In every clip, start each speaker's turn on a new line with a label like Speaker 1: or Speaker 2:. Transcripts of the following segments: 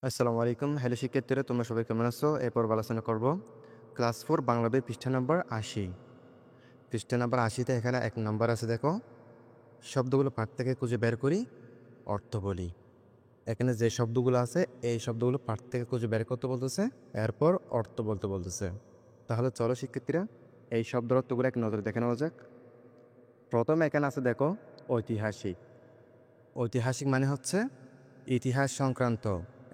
Speaker 1: আসসালামু আলাইকুম। হ্যালো শিক্ষার্থীরা, তোমরা সবাই কেমন আছো? এরপর আলোচনা করব ক্লাস 4 বাংলা বই পৃষ্ঠা নাম্বার ৮০। পৃষ্ঠা নাম্বার ৮০তে এখানে ১ নাম্বার আছে দেখো, শব্দগুলো পাঠ থেকে খুঁজে বের করি, অর্থ বলি। এখানে যে শব্দগুলো আছে এই শব্দগুলো পাঠ থেকে খুঁজে বের করতে বলতেছে, এরপর অর্থ বলতে বলতেছে। তাহলে চলো শিক্ষার্থীরা এই শব্দের অর্থগুলো এক নজরে দেখে নেওয়া যাক। প্রথমে এখানে আছে দেখো ঐতিহাসিক। ঐতিহাসিক মানে হচ্ছে ইতিহাস সংক্রান্ত।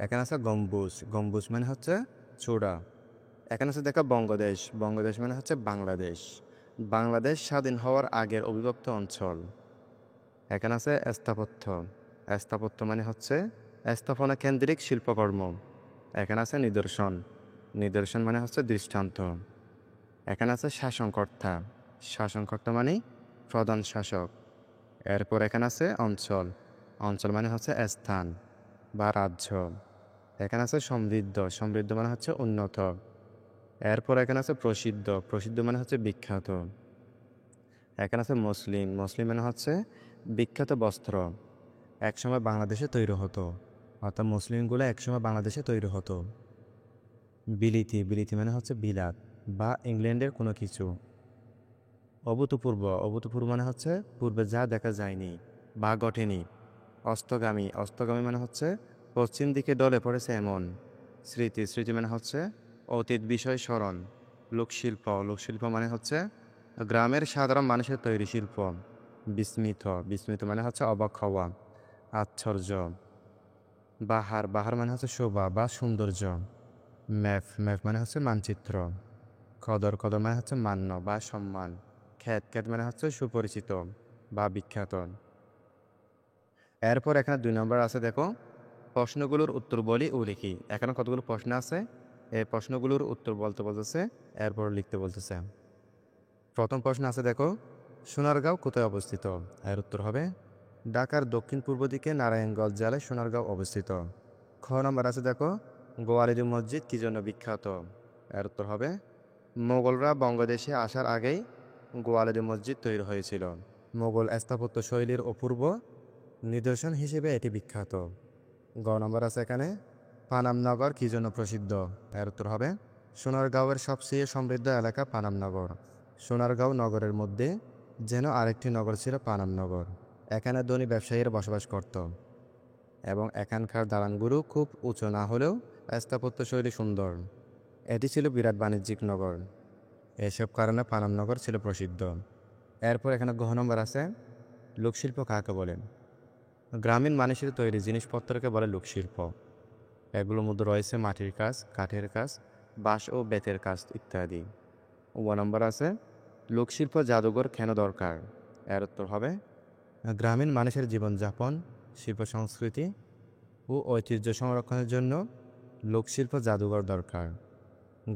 Speaker 1: এখানে আছে গম্বুজ। গম্বুজ মানে হচ্ছে চূড়া। এখানে আছে দেখো বঙ্গদেশ। বঙ্গদেশ মানে হচ্ছে বাংলাদেশ। বাংলাদেশ স্বাধীন হওয়ার আগের অবিভক্ত অঞ্চল। এখানে আছে স্থাপত্য। স্থাপত্য মানে হচ্ছে স্থাপনা কেন্দ্রিক শিল্পকর্ম। এখানে আছে নিদর্শন। নিদর্শন মানে হচ্ছে দৃষ্টান্ত। এখানে আছে শাসনকর্তা। শাসনকর্তা মানে প্রধান শাসক। এরপর এখানে আছে অঞ্চল। অঞ্চল মানে হচ্ছে স্থান বা রাজ্য। এখানে আছে সমৃদ্ধ। সমৃদ্ধ মানে হচ্ছে উন্নত। এরপর এখানে আছে প্রসিদ্ধ। প্রসিদ্ধ মানে হচ্ছে বিখ্যাত। এখানে আছে মুসলিম। মুসলিম মানে হচ্ছে বিখ্যাত বস্ত্র। একসময় বাংলাদেশে তৈরি হতো, অর্থাৎ মুসলিমগুলো একসময় বাংলাদেশে তৈরি হতো। বিলিতি। বিলিতি মানে হচ্ছে বিলাত বা ইংল্যান্ডের কোনো কিছু। অভূতপূর্ব। অভূতপূর্ব মানে হচ্ছে পূর্বে যা দেখা যায়নি বা ঘটেনি। অস্তগামী। অস্তগামী মানে হচ্ছে পশ্চিম দিকে ডলে পড়েছে এমন। স্মৃতি। স্মৃতি মানে হচ্ছে অতীত বিষয় স্মরণ। লোকশিল্প। লোকশিল্প মানে হচ্ছে গ্রামের সাধারণ মানুষের তৈরি শিল্প। বিস্মিত। বিস্মিত মানে হচ্ছে অবাক হওয়া, আশ্চর্য। বাহার। বাহার মানে হচ্ছে শোভা বা সৌন্দর্য। ম্যাপ। ম্যাপ মানে হচ্ছে মানচিত্র। কদর। কদর মানে হচ্ছে মান্য বা সম্মান। খ্যাত। খ্যাত মানে হচ্ছে সুপরিচিত বা বিখ্যাত। এরপর এখানে ২ নম্বর আছে দেখো, প্রশ্নগুলোর উত্তর বলি ও লিখি। এখানে কতগুলো প্রশ্ন আছে, এই প্রশ্নগুলোর উত্তর বলতে বলতেছে, এরপর লিখতে বলতেছে। প্রথম প্রশ্ন আছে দেখো, সোনারগাঁও কোথায় অবস্থিত? এর উত্তর হবে ঢাকার দক্ষিণ পূর্ব দিকে নারায়ণগঞ্জ জেলায় সোনারগাঁও অবস্থিত। খ নম্বর আছে দেখো, গোয়ালিয়র মসজিদ কি জন্য বিখ্যাত? এর উত্তর হবে মোগলরা বঙ্গদেশে আসার আগেই গোয়ালিয়র মসজিদ তৈরি হয়েছিল। মোগল স্থাপত্য শৈলীর অপূর্ব নিদর্শন হিসেবে এটি বিখ্যাত। গ নম্বর আছে এখানে, পানামনগর কি জন্য প্রসিদ্ধ? এর উত্তর হবে সোনারগাঁওয়ের সবচেয়ে সমৃদ্ধ এলাকা পানামনগর। সোনারগাঁও নগরের মধ্যে যেন আরেকটি নগর ছিল পানামনগর। এখানে ধনী ব্যবসায়ীরা বসবাস করত এবং এখানকার দালানগুলো খুব উঁচু না হলেও স্থাপত্যশৈলী সুন্দর। এটি ছিল বিরাট বাণিজ্যিক নগর। এসব কারণে পানামনগর ছিল প্রসিদ্ধ। এরপর এখানে ঘ নম্বর আছে, লোকশিল্প কাকে বলেন? গ্রামীণ মানুষের তৈরি জিনিসপত্রকে বলে লোকশিল্প। এগুলোর মধ্যে রয়েছে মাটির কাজ, কাঠের কাজ, বাঁশ ও বেতের কাজ ইত্যাদি। ও নম্বর আছে, লোকশিল্প জাদুঘর কেন দরকার? এর উত্তর হবে গ্রামীণ মানুষের জীবনযাপন, শিল্প সংস্কৃতি ও ঐতিহ্য সংরক্ষণের জন্য লোকশিল্প জাদুঘর দরকার।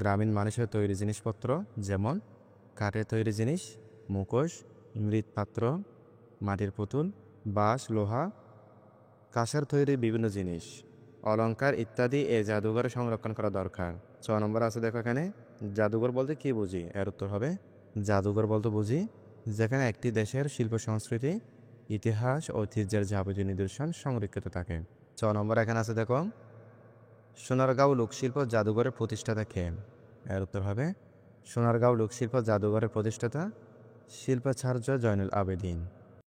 Speaker 1: গ্রামীণ মানুষের তৈরি জিনিসপত্র যেমন কাঠের তৈরি জিনিস, মুখোশ, মৃৎপাত্র, মাটির পুতুল, বাঁশ, লোহা, কাঁসার তৈরি বিভিন্ন জিনিস, অলংকার ইত্যাদি এই জাদুঘরে সংরক্ষণ করা দরকার। ৬ নম্বর আছে দেখো এখানে, জাদুঘর বলতে কি বুঝি? এর উত্তর হবে জাদুঘর বলতে বুঝি যেখানে একটি দেশের শিল্প সংস্কৃতি, ইতিহাস, ঐতিহ্যের যাবতীয় নিদর্শন সংরক্ষিত থাকে। ৬ নম্বর এখানে আছে দেখো, সোনারগাঁও লোকশিল্প জাদুঘরের প্রতিষ্ঠাতা কে? এর উত্তর হবে সোনারগাঁও লোকশিল্প জাদুঘরের প্রতিষ্ঠাতা শিল্পাচার্য জয়নুল আবেদিন।